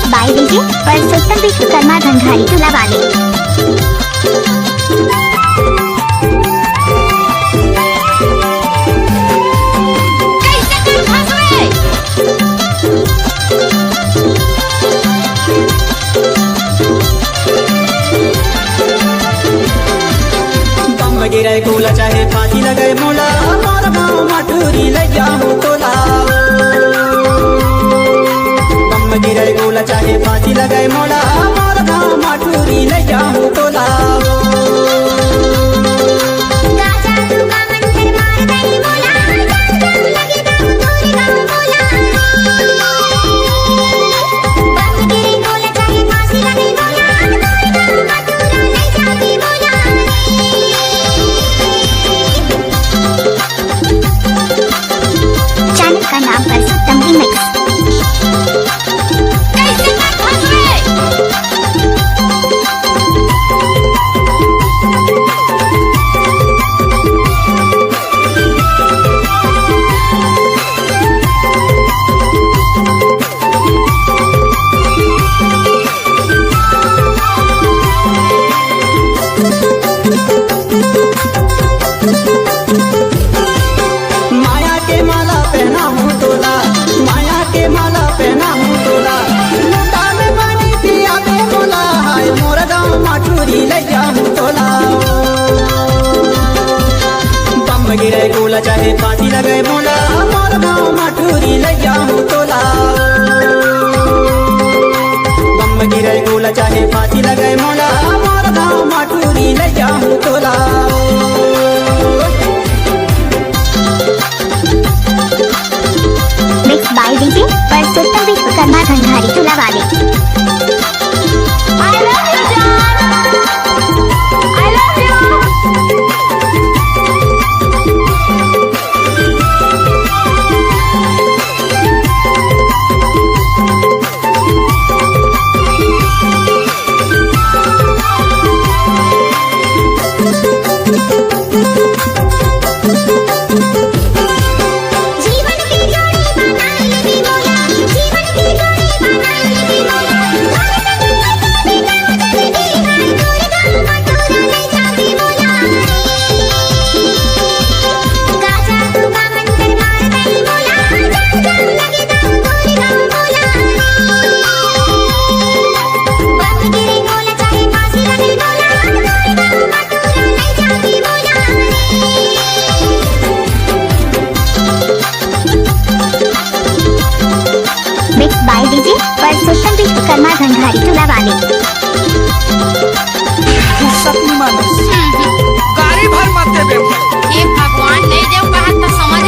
Mix by DJ Parsottam Vishwakarma Dhandhari तुला वाले। गिरे गोला चाहे फांसी लगे मोला मोर गाँव मठूरी ले जाऊँ तोला। बम गिरे गोला चाहे फांसी लगे मोला मोर गाँव मठूरी ले जाऊँ तोला। का नाम परसोत्तम रिमिक्स। माया के माला पहना हूँ तोला, माया के माला पहना हूँ तोला। लूटा में पानी पिया के मोला हाय मोर गाँव मठूरी ले जाऊँ तोला। बम गिरे गोला चाहे फांसी लगे मोला मोर गाँव मठूरी ले जाऊँ तोला। बम गिरे गोला चाहे फांसी लगे मोला मोर गाँव मठूरी ले जाऊँ तोला। Mix by DJ Parsottam Vishwakarma Dhandhari तुला वाले। Mix by DJ Parsottam Vishwakarma Dhandhari तुला वाले। गाड़ी भर मत दे ये भगवान नहीं देव कहा तो समझ।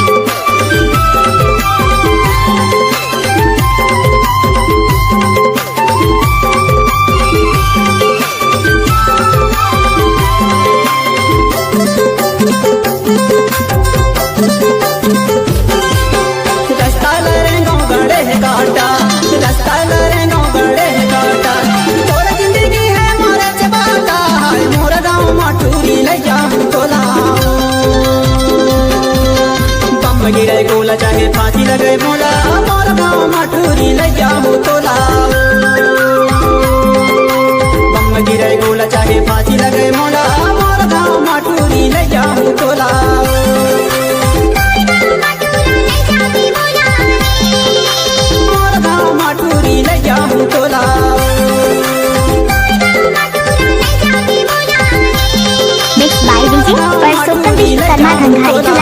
रास्ता लरे गाँव गड़े है काटा, रास्ता लरे गाँव गड़े है काटा। तोर जिंदगी है मोरे से बाटा हाय मोर गाँव मठूरी ले जाऊँ तोला। बम गिरे गोला चाहे फांसी लगे मोला मोर गाँव मठूरी ले जाऊँ तोला। बम गिरे गोला चाहे फांसी लगे मोला मोर गाँव मठूरी ले जाऊँ तोला। मोर गाँव मठूरी ले जाऊँ तोला। Mix by DJ Parsottam Vishwakarma Dhandhari तुला